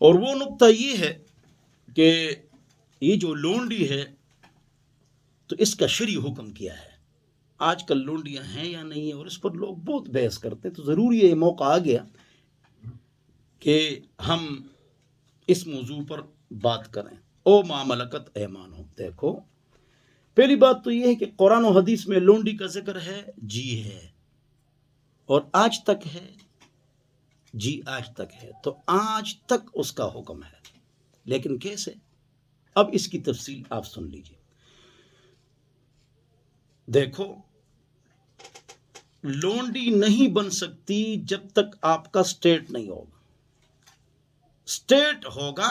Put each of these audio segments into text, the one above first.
اور وہ نقطہ یہ ہے کہ یہ جو لونڈی ہے تو اس کا شرعی حکم کیا ہے. آج کل لونڈیاں ہیں یا نہیں ہیں اور اس پر لوگ بہت بحث کرتے ہیں، تو ضروری یہ موقع آ گیا کہ ہم اس موضوع پر بات کریں. او ما ملکت ایمانہم. دیکھو، پہلی بات تو یہ ہے کہ قرآن و حدیث میں لونڈی کا ذکر ہے، جی ہے، اور آج تک ہے، جی آج تک ہے. تو آج تک اس کا حکم ہے، لیکن کیسے؟ اب اس کی تفصیل آپ سن لیجئے. دیکھو، لونڈی نہیں بن سکتی جب تک آپ کا سٹیٹ نہیں ہوگا. سٹیٹ ہوگا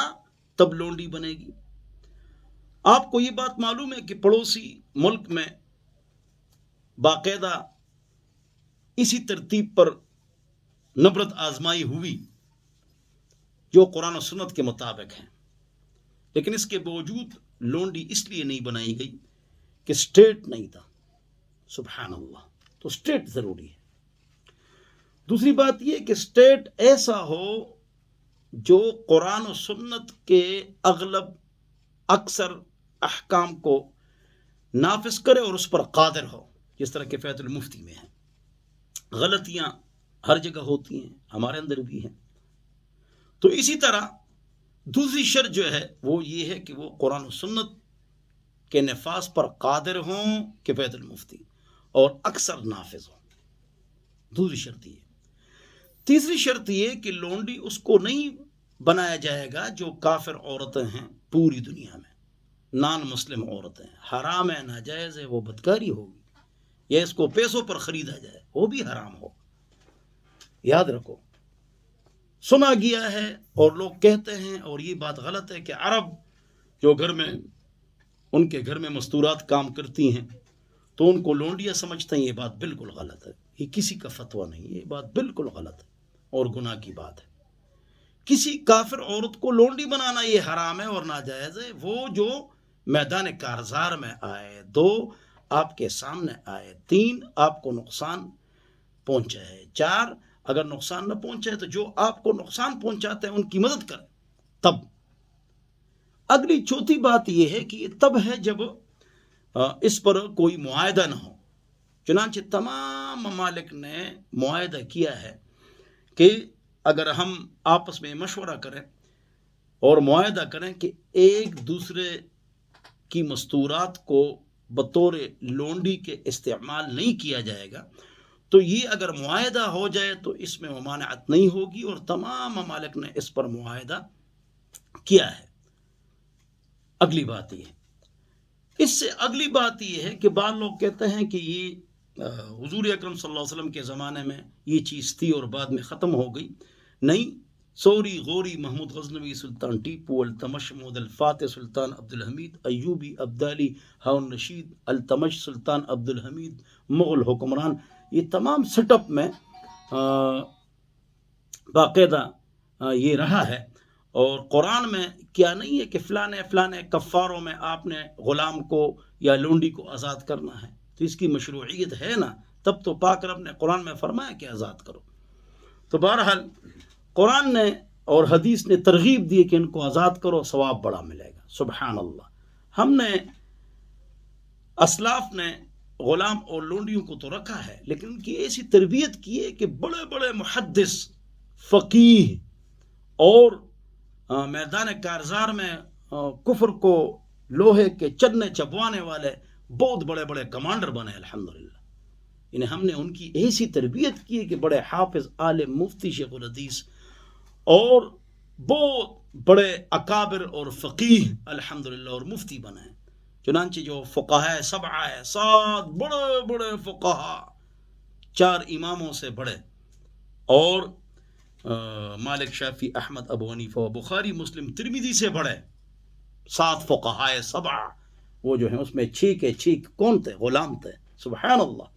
تب لونڈی بنے گی. آپ کو یہ بات معلوم ہے کہ پڑوسی ملک میں باقاعدہ اسی ترتیب پر نبرد آزمائی ہوئی جو قرآن و سنت کے مطابق ہیں، لیکن اس کے باوجود لونڈی اس لیے نہیں بنائی گئی کہ سٹیٹ نہیں تھا. سبحان اللہ. تو سٹیٹ ضروری ہے. دوسری بات یہ کہ سٹیٹ ایسا ہو جو قرآن و سنت کے اغلب اکثر احکام کو نافذ کرے اور اس پر قادر ہو، جس طرح کہ فیض المفتی میں ہے. غلطیاں ہر جگہ ہوتی ہیں، ہمارے اندر بھی ہیں. تو اسی طرح دوسری شرط جو ہے وہ یہ ہے کہ وہ قرآن و سنت کے نفاذ پر قادر ہوں کہ فیض المفتی، اور اکثر نافذ ہوں. دوسری شرط یہ. تیسری شرط یہ کہ لونڈی اس کو نہیں بنایا جائے گا جو کافر عورتیں ہیں پوری دنیا میں، نان مسلم عورتیں، حرام ہے، ناجائز ہے، وہ بدکاری ہوگی، یا اس کو پیسوں پر خریدا جائے وہ بھی حرام ہو. یاد رکھو، سنا گیا ہے اور لوگ کہتے ہیں، اور یہ بات غلط ہے، کہ عرب جو گھر میں ان کے گھر میں مستورات کام کرتی ہیں تو ان کو لونڈیاں سمجھتے ہیں. یہ بات بالکل غلط ہے، یہ کسی کا فتویٰ نہیں، یہ بات بالکل غلط ہے اور گناہ کی بات ہے. کسی کافر عورت کو لونڈی بنانا یہ حرام ہے اور ناجائز ہے. وہ جو میدان کارزار میں آئے، 2 آپ کے سامنے آئے، 3 آپ کو نقصان پہنچائے، 4 اگر نقصان نہ پہنچائے تو جو آپ کو نقصان پہنچاتے ہیں ان کی مدد کریں. تب اگلی چوتھی بات یہ ہے کہ یہ تب ہے جب اس پر کوئی معاہدہ نہ ہو. چنانچہ تمام ممالک نے معاہدہ کیا ہے کہ اگر ہم آپس میں مشورہ کریں اور معاہدہ کریں کہ ایک دوسرے کی مستورات کو بطور لونڈی کے استعمال نہیں کیا جائے گا، تو یہ اگر معاہدہ ہو جائے تو اس میں ممانعت نہیں ہوگی، اور تمام ممالک نے اس پر معاہدہ کیا ہے. اگلی بات یہ ہے، اس سے اگلی بات یہ ہے کہ بعض لوگ کہتے ہیں کہ یہ حضور اکرم صلی اللہ علیہ وسلم کے زمانے میں یہ چیز تھی اور بعد میں ختم ہو گئی. نہیں، سوری، غوری، محمود غزنوی، سلطان ٹیپو، التمش، محمود الفاتح، سلطان عبدالحمید ایوبی، عبدالی، ہارون رشید، التمش، سلطان عبدالحمید، مغل حکمران، یہ تمام سیٹ اپ میں باقاعدہ یہ رہا ہے. اور قرآن میں کیا نہیں ہے کہ فلانے کفاروں میں آپ نے غلام کو یا لونڈی کو آزاد کرنا ہے، تو اس کی مشروعیت ہے نا. تب تو پاک رب نے قرآن میں فرمایا کہ آزاد کرو. تو بہرحال قرآن نے اور حدیث نے ترغیب دی کہ ان کو آزاد کرو، ثواب بڑا ملے گا. سبحان اللہ. ہم نے اسلاف نے غلام اور لونڈیوں کو تو رکھا ہے، لیکن ان کی ایسی تربیت کی ہے کہ بڑے بڑے محدث، فقیہ اور میدان کارزار میں کفر کو لوہے کے چنے چبوانے والے بہت بڑے بڑے کمانڈر بنے. الحمدللہ، انہیں ہم نے ان کی ایسی تربیت کی کہ بڑے حافظ، عالم، مفتی، شیخ الحدیث اور بہت بڑے اکابر اور فقیہ الحمدللہ اور مفتی بنے. چنانچہ جو فقہاء 7 ہے، 7 بڑے بڑے فقہاء، 4 اماموں سے بڑے، اور مالک، شافعی، احمد، ابو حنیفہ، بخاری، مسلم، ترمذی سے بڑے 7 فقہاء 7، وہ جو ہیں اس میں 6 کے 6 کون تھے؟ غلام تھے. سبحان اللہ.